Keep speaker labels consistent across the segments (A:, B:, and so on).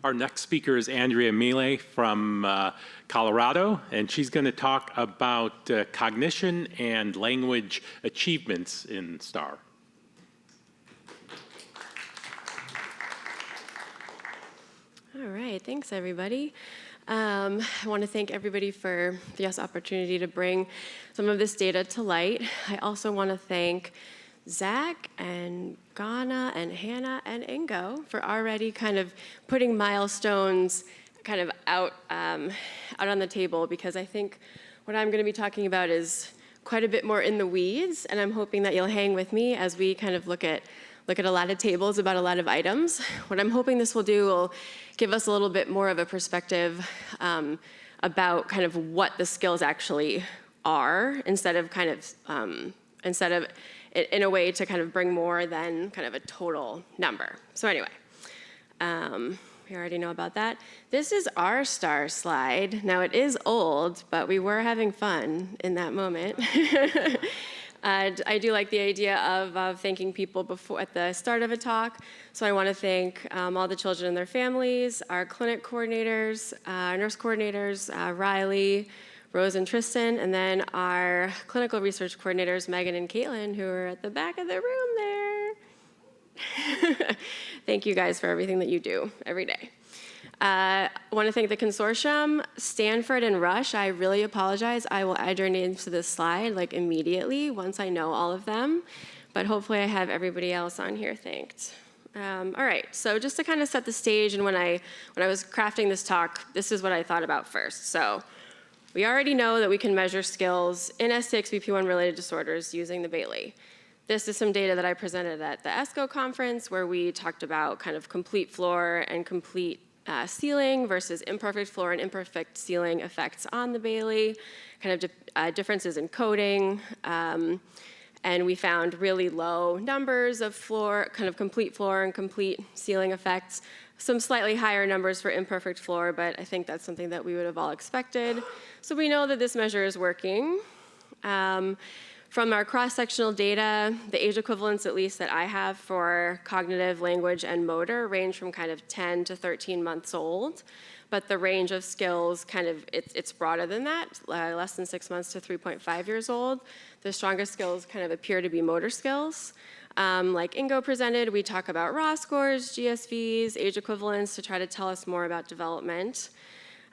A: Our next speaker is Andrea Miele from Colorado, and she's going to talk about cognition and language achievements in STAR.
B: All right, thanks everybody. I want to thank everybody for this opportunity to bring some of this data to light. I also want to thank Zach and Ghana and Hannah and Ingo for already kind of putting milestones kind of out on the table, because I think what I'm going to be talking about is quite a bit more in the weeds, and I'm hoping that you'll hang with me as we kind of look at a lot of tables about a lot of items. What I'm hoping this will do will give us a little bit more of a perspective about kind of what the skills actually are, instead of in a way to kind of bring more than kind of a total number. So anyway, we already know about that. This is our STAR slide. Now it is old, but we were having fun in that moment. I do like the idea of thanking people at the start of a talk. So I want to thank all the children and their families, our clinic coordinators, nurse coordinators, Riley, Rose and Tristan, and then our clinical research coordinators, Megan and Caitlin, who are at the back of the room there. Thank you guys for everything that you do every day. I want to thank the consortium, Stanford and Rush. I really apologize. I will add your names to this slide like immediately once I know all of them, but hopefully I have everybody else on here thanked. All right, so just to kind of set the stage, and when I was crafting this talk, this is what I thought about first. So we already know that we can measure skills in STXBP1 related disorders using the Bailey. This is some data that I presented at the ESCO conference, where we talked about kind of complete floor and complete ceiling versus imperfect floor and imperfect ceiling effects on the Bailey, kind of differences in coding. And we found really low numbers of floor, kind of complete floor and complete ceiling effects. Some slightly higher numbers for imperfect floor, but I think that's something that we would have all expected. So we know that this measure is working. From our cross-sectional data, the age equivalents, at least that I have for cognitive, language, and motor, range from kind of 10 to 13 months old. But the range of skills kind of, it's broader than that, less than 6 months to 3.5 years old. The strongest skills kind of appear to be motor skills. Like Ingo presented, we talk about raw scores, GSVs, age equivalents to try to tell us more about development.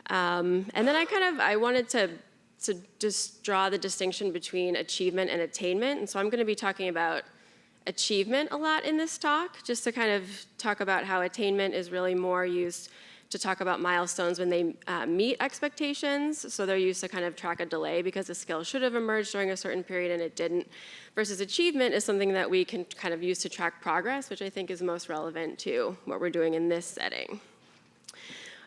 B: And then I wanted to just draw the distinction between achievement and attainment. And so I'm going to be talking about achievement a lot in this talk, just to kind of talk about how attainment is really more used to talk about milestones when they meet expectations. So they're used to kind of track a delay because a skill should have emerged during a certain period and it didn't. Versus achievement is something that we can kind of use to track progress, which I think is most relevant to what we're doing in this setting.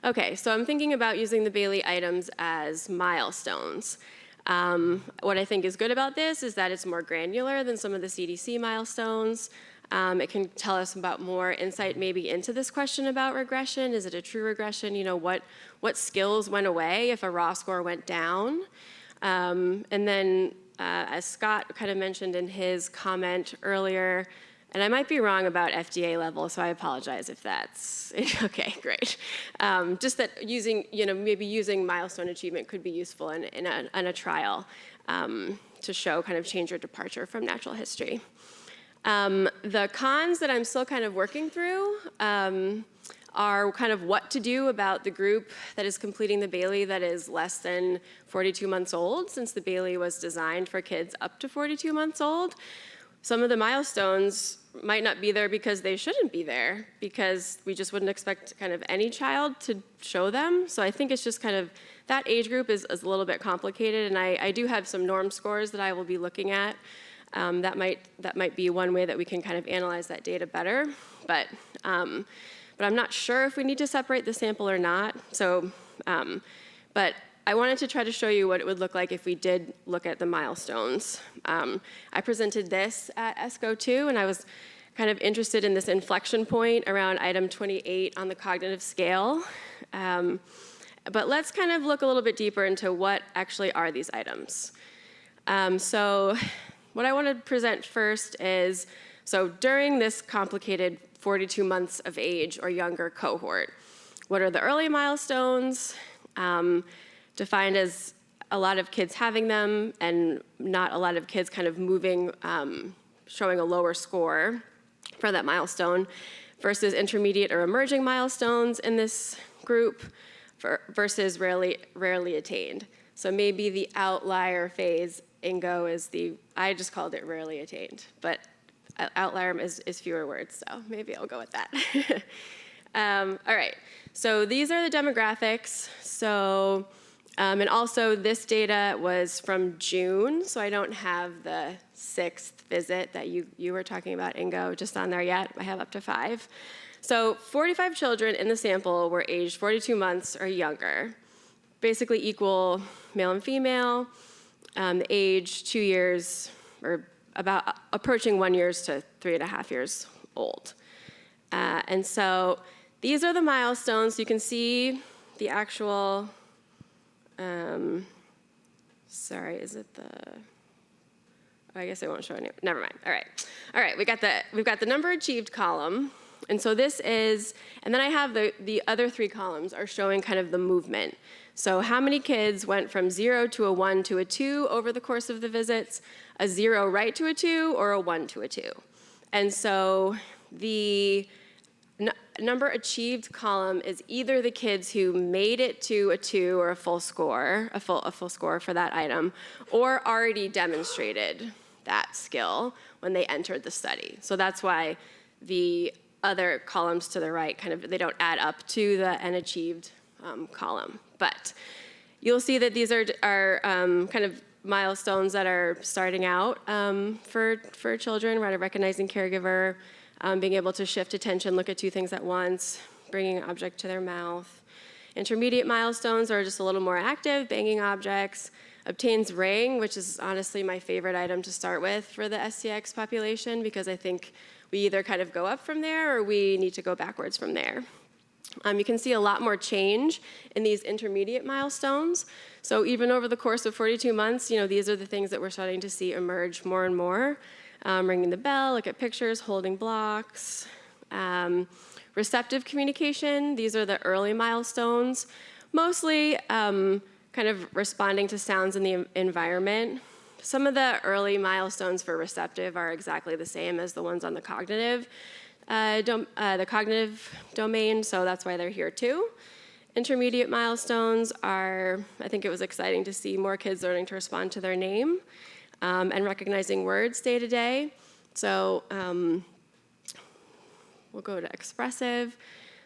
B: Okay, so I'm thinking about using the Bailey items as milestones. What I think is good about this is that it's more granular than some of the CDC milestones. It can tell us about more insight maybe into this question about regression. Is it a true regression? You know, what skills went away if a raw score went down? And then, as Scott kind of mentioned in his comment earlier, and I might be wrong about FDA level, so I apologize if that's, okay, great. Just that maybe using milestone achievement could be useful in a trial to show kind of change or departure from natural history. The cons that I'm still kind of working through are kind of what to do about the group that is completing the Bailey that is less than 42 months old, since the Bailey was designed for kids up to 42 months old. Some of the milestones might not be there because they shouldn't be there, because we just wouldn't expect kind of any child to show them. So I think it's just kind of, that age group is a little bit complicated, and I do have some norm scores that I will be looking at. That might be one way that we can kind of analyze that data better, but I'm not sure if we need to separate the sample or not. So, but I wanted to try to show you what it would look like if we did look at the milestones. I presented this at ESCO too, and I was kind of interested in this inflection point around item 28 on the cognitive scale. But let's kind of look a little bit deeper into what actually are these items. So what I want to present first is, so during this complicated 42 months of age or younger cohort, What are the early milestones? Defined as a lot of kids having them and not a lot of kids kind of moving, showing a lower score for that milestone, versus intermediate or emerging milestones in this group versus rarely attained. So maybe the outlier phase in Go is I just called it rarely attained, but outlier is fewer words, so maybe I'll go with that. All right, so these are the demographics. So, and also this data was from June, so I don't have the 6th visit that you were talking about, Ingo, just on there yet. I have up to 5. So 45 children in the sample were aged 42 months or younger, basically equal male and female, the age 2 years, or about approaching 1 year to 3.5 years old. And so these are the milestones. You can see the actual, sorry, is it the, oh, I guess I won't show any, never mind, all right, we've got the number achieved column, and so this is, and then I have the other 3 columns are showing kind of the movement. So how many kids went from 0 to a 1 to a 2 over the course of the visits, a 0 right to a 2, or a 1 to a 2. And so the number achieved column is either the kids who made it to a 2 or a full score, a full score for that item, or already demonstrated that skill when they entered the study. So that's why the other columns to the right they don't add up to the unachieved column. But you'll see that these are kind of milestones that are starting out for children, right? Recognizing caregiver, being able to shift attention, look at 2 things at once, bringing an object to their mouth. Intermediate milestones are just a little more active, banging objects, obtains ring, which is honestly my favorite item to start with for the STX population, because I think we either kind of go up from there or we need to go backwards from there. You can see a lot more change in these intermediate milestones. So even over the course of 42 months, these are the things that we're starting to see emerge more and more. Ringing the bell, look at pictures, holding blocks. Receptive communication, these are the early milestones, mostly kind of responding to sounds in the environment. Some of the early milestones for receptive are exactly the same as the ones on the cognitive domain, so that's why they're here too. Intermediate milestones are, I think it was exciting to see more kids learning to respond to their name and recognizing words day to day. So we'll go to expressive,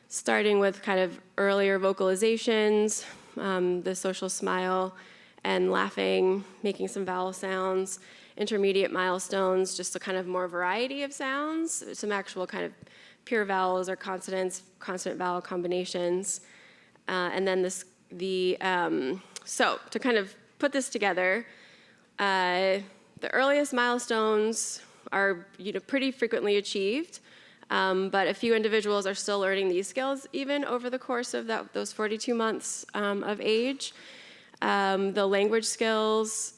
B: starting with kind of earlier vocalizations, the social smile and laughing, making some vowel sounds. Intermediate milestones, just a kind of more variety of sounds, some actual kind of pure vowels or consonants, consonant-vowel combinations. And then so to kind of put this together, the earliest milestones are pretty frequently achieved, but a few individuals are still learning these skills even over the course of those 42 months of age. The language skills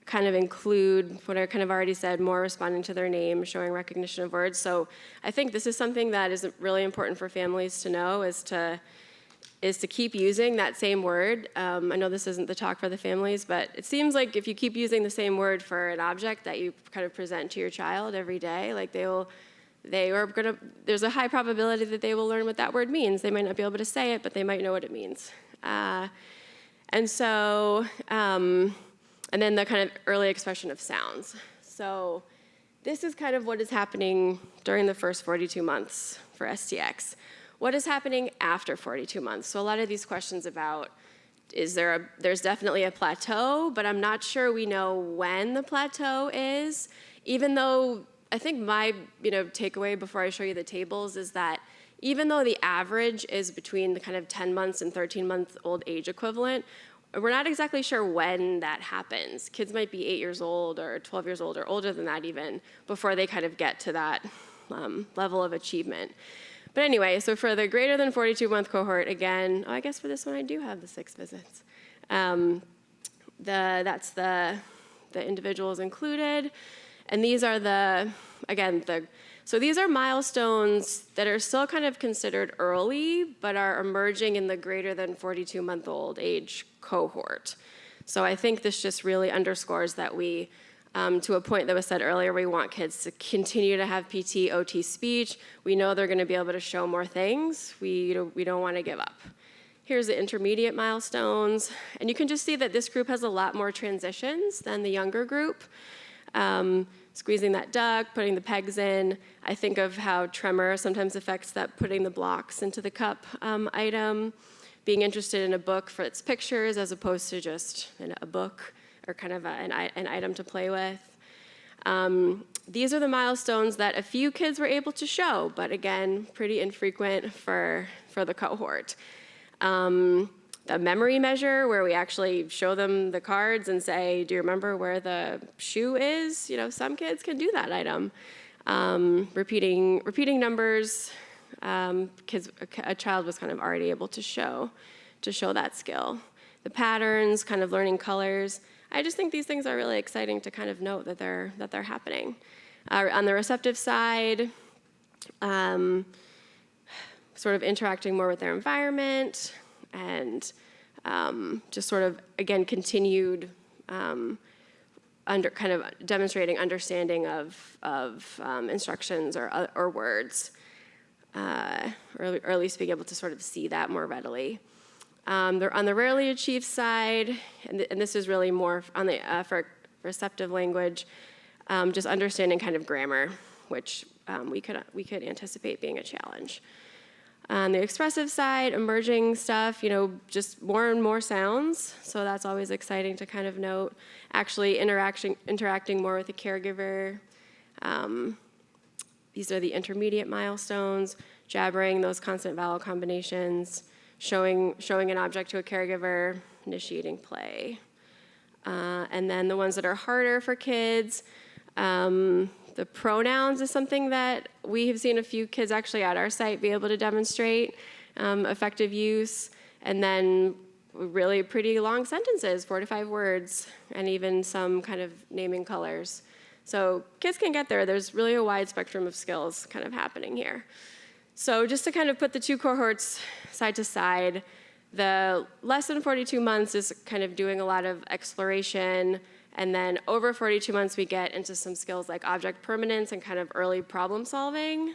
B: kind of include what I kind of already said, more responding to their name, showing recognition of words. So I think this is something that is really important for families to know, is to keep using that same word. I know this isn't the talk for the families, but it seems like if you keep using the same word for an object that you kind of present to your child every day, like there's a high probability that they will learn what that word means. They might not be able to say it, but they might know what it means. And so, and then the kind of early expression of sounds. So this is kind of what is happening during the first 42 months for STX. What is happening after 42 months? So a lot of these questions about, there's definitely a plateau, but I'm not sure we know when the plateau is, even though I think my takeaway before I show you the tables is that even though the average is between the kind of 10 months and 13-month-old age equivalent, we're not exactly sure when that happens. Kids might be 8 years old or 12 years old or older than that even before they kind of get to that level of achievement. But anyway, so for the greater than 42-month cohort, again, I guess for this one I do have the 6 visits. That's the individuals included. And these are So these are milestones that are still kind of considered early, but are emerging in the greater than 42-month-old age cohort. So I think this just really underscores that we, to a point that was said earlier, we want kids to continue to have PT, OT speech. We know they're going to be able to show more things. We don't want to give up. Here's the intermediate milestones. And you can just see that this group has a lot more transitions than the younger group. Squeezing that duck, putting the pegs in. I think of how tremor sometimes affects that putting the blocks into the cup item. Being interested in a book for its pictures as opposed to just a book or kind of an item to play with. These are the milestones that a few kids were able to show, but again, pretty infrequent for the cohort. The memory measure, where we actually show them the cards and say, do you remember where the shoe is? You know, some kids can do that item. Repeating numbers, a child was kind of already able to show that skill. The patterns, kind of learning colors. I just think these things are really exciting to kind of note that they're happening. On the receptive side, sort of interacting more with their environment and just sort of, again, continued kind of demonstrating understanding of instructions or words, or at least being able to sort of see that more readily. They're on the rarely achieved side, and this is really more on the for receptive language, just understanding kind of grammar, which we could anticipate being a challenge. On the expressive side, emerging stuff, just more and more sounds, so that's always exciting to kind of note. Actually interacting more with the caregiver. These are the intermediate milestones, jabbering those consonant vowel combinations, showing an object to a caregiver, initiating play. And then the ones that are harder for kids, the pronouns is something that we have seen a few kids actually at our site be able to demonstrate effective use. And then really pretty long sentences, 4 to 5 words, and even some kind of naming colors. So kids can get there. There's really a wide spectrum of skills kind of happening here. So just to kind of put the two cohorts side to side, the less than 42 months is kind of doing a lot of exploration, and then over 42 months we get into some skills like object permanence and kind of early problem solving.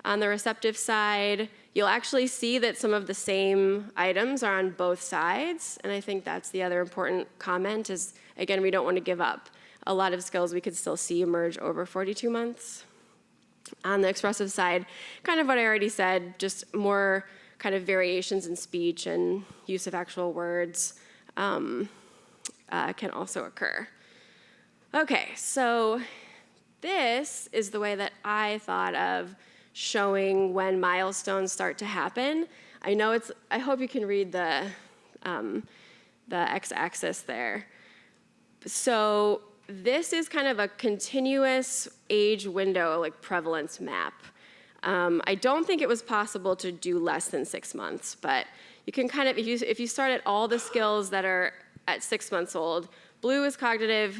B: On the receptive side, you'll actually see that some of the same items are on both sides, and I think that's the other important comment is, again, we don't want to give up. A lot of skills we could still see emerge over 42 months. On the expressive side, kind of what I already said, just more kind of variations in speech and use of actual words can also occur. Okay, so this is the way that I thought of showing when milestones start to happen. I hope you can read the x-axis there. So this is kind of a continuous age window, like prevalence map. I don't think it was possible to do less than 6 months, but you can kind of, if you start at all the skills that are at 6 months old, blue is cognitive,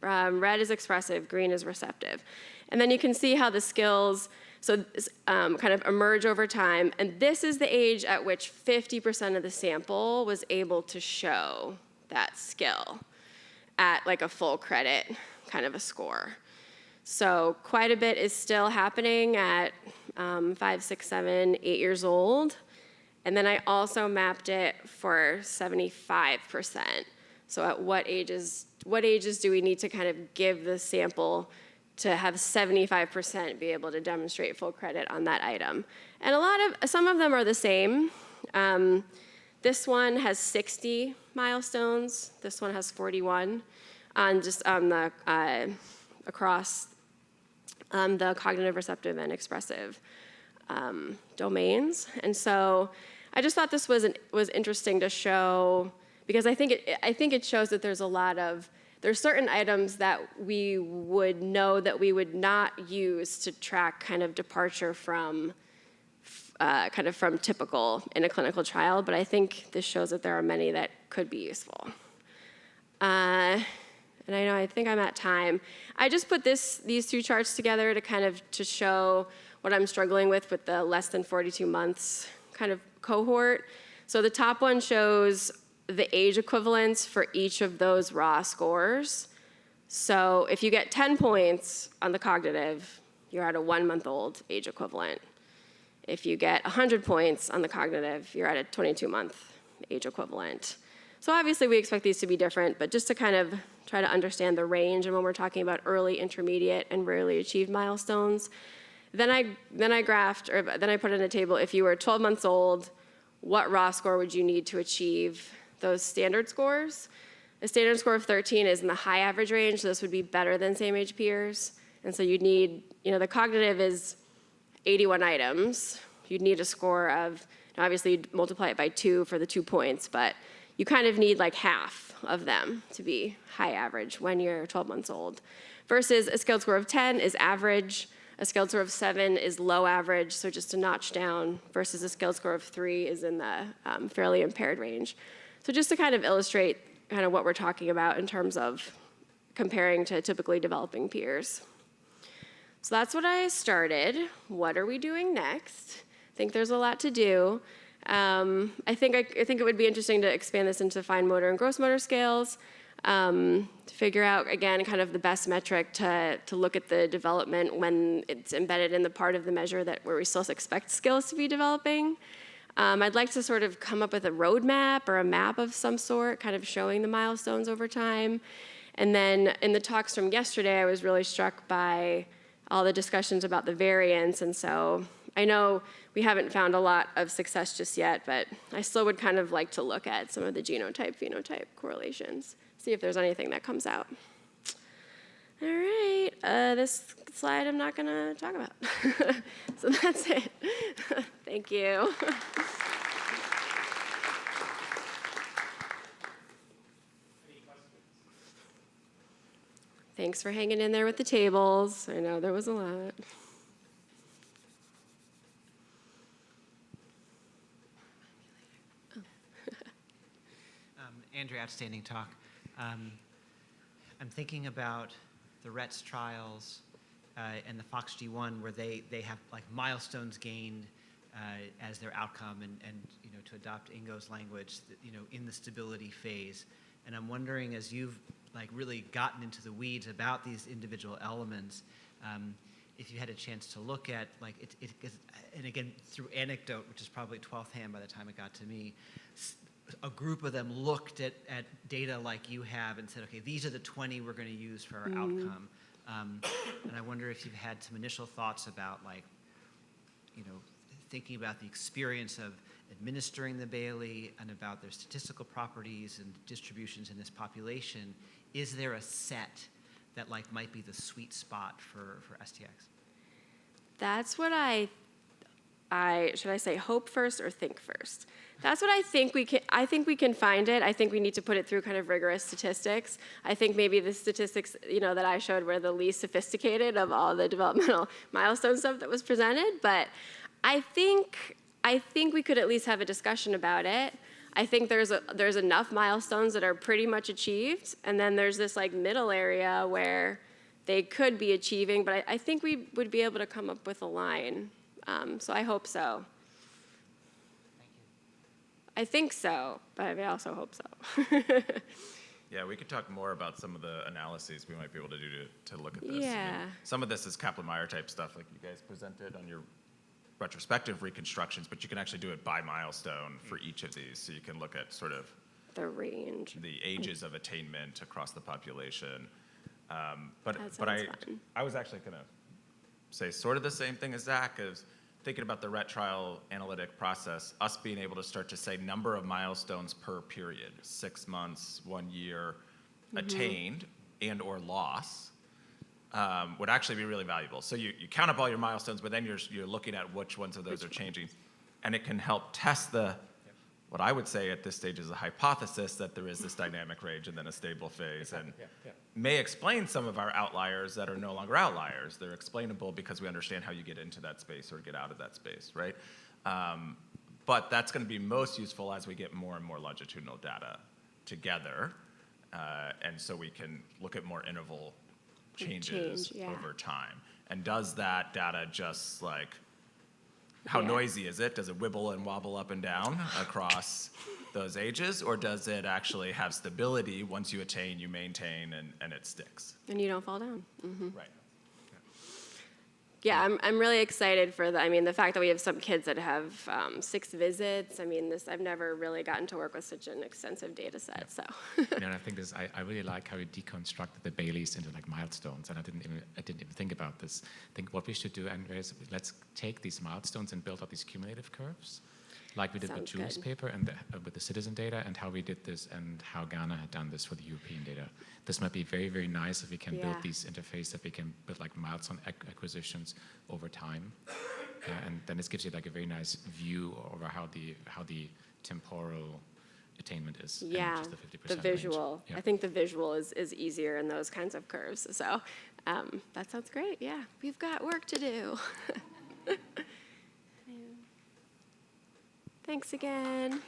B: red is expressive, green is receptive. And then you can see how the skills kind of emerge over time. And this is the age at which 50% of the sample was able to show that skill at like a full credit kind of a score. So quite a bit is still happening at 5, 6, 7, 8 years old. And then I also mapped it for 75%. So at what ages do we need to kind of give the sample to have 75% be able to demonstrate full credit on that item? And some of them are the same. This one has 60 milestones. This one has 41 across the cognitive, receptive, and expressive domains. And so I just thought this was interesting to show, because I think it shows that there's certain items that we would know that we would not use to track kind of departure from from typical in a clinical trial, but I think this shows that there are many that could be useful. and I think I'm at time. I just put these two charts together to kind of to show what I'm struggling with the less than 42 months kind of cohort. So the top one shows the age equivalents for each of those raw scores. So if you get 10 points on the cognitive, you're at a 1-month-old age equivalent. If you get 100 points on the cognitive, you're at a 22-month age equivalent. So obviously we expect these to be different, but just to kind of try to understand the range, and when we're talking about early, intermediate, and rarely achieved milestones, then I put in a table, if you were 12 months old, what raw score would you need to achieve those standard scores? A standard score of 13 is in the high average range, so this would be better than same age peers. And so you'd need, the cognitive is 81 items. You'd need a score of, obviously you'd multiply it by 2 for the 2 points, but you kind of need like half of them to be high average when you're 12 months old. Versus a scaled score of 10 is average, a scaled score of 7 is low average, so just a notch down, versus a scaled score of 3 is in the fairly impaired range. So just to kind of illustrate kind of what we're talking about in terms of comparing to typically developing peers. So that's what I started. What are we doing next? I think there's a lot to do. I think it would be interesting to expand this into fine motor and gross motor scales, to figure out, again, kind of the best metric to look at the development when it's embedded in the part of the measure where we still expect skills to be developing. I'd like to sort of come up with a roadmap or a map of some sort, kind of showing the milestones over time. And then in the talks from yesterday, I was really struck by all the discussions about the variance. And so I know we haven't found a lot of success just yet, but I still would kind of like to look at some of the genotype-phenotype correlations, see if there's anything that comes out. All right, this slide I'm not gonna talk about. So that's it. Thank you. Thanks for hanging in there with the tables. I know there was a lot.
C: Andrea, outstanding talk. I'm thinking about the Rett trials and the FOXG1, where they have like milestones gained as their outcome, and to adopt Ingo's language, in the stability phase. And I'm wondering, as you've like really gotten into the weeds about these individual elements, if you had a chance to look at like and again through anecdote, which is probably 12th hand by the time it got to me, a group of them looked at data like you have and said, okay, these are the 20 we're going to use for our outcome. And I wonder if you've had some initial thoughts about like, thinking about the experience of administering the Bailey and about their statistical properties and distributions in this population. Is there a set that like might be the sweet spot for STX?
B: That's what should I say hope first or think first? That's what I think we can find it. I think we need to put it through kind of rigorous statistics. I think maybe the statistics, that I showed were the least sophisticated of all the developmental milestone stuff that was presented, but I think we could at least have a discussion about it. I think there's enough milestones that are pretty much achieved, and then there's this like middle area where they could be achieving, but I think we would be able to come up with a line. So I hope so.
C: Thank you.
B: I think so, but I also hope so.
D: Yeah, we could talk more about some of the analyses we might be able to do to look at this.
B: Yeah.
D: Some of this is Kaplan-Meier type stuff like you guys presented on your retrospective reconstructions, but you can actually do it by milestone for each of these. So you can look at sort of
B: The range.
D: the ages of attainment across the population.
B: That
D: But
B: sounds fun.
D: I was actually going to say sort of the same thing as Zach, is thinking about the Rett trial analytic process, us being able to start to say number of milestones per period, 6 months, 1 year, attained and or loss, would actually be really valuable. So you count up all your milestones, but then you're looking at which ones of those are changing. And it can help test what I would say at this stage is a hypothesis that there is this dynamic range and then a stable phase, and may explain some of our outliers that are no longer outliers. They're explainable because we understand how you get into that space or get out of that space, right? But that's going to be most useful as we get more and more longitudinal data together. and so we can look at more interval changes
B: Change, yeah.
D: over time. And does that data just like, how
B: Yeah.
D: noisy is it? Does it wibble and wobble up and down across those ages, or does it actually have stability? Once you attain, you maintain, and it sticks?
B: And you don't fall down.
D: Right.
B: Yeah, I'm really excited for the fact that we have some kids that have 6 visits. I've never really gotten to work with such an extensive data set, so.
E: And I think I really like how you deconstructed the Baileys into like milestones, and I didn't even think about this. I think what we should do, Andrea, is let's take these milestones and build up these cumulative curves, like we did with
B: Sounds
E: Julie's
B: good.
E: paper and with the citizen data, and how we did this, and how Ghana had done this for the European data. This might be very, very nice if we can build
B: Yeah.
E: these interfaces, that we can build like milestone acquisitions over time, and then this gives you like a very nice view over how the temporal attainment is. in
B: Yeah,
E: just the 50%
B: the
E: range.
B: visual.
E: Yeah.
B: I think the visual is easier in those kinds of curves. So that sounds great. Yeah, we've got work to do. Thanks again.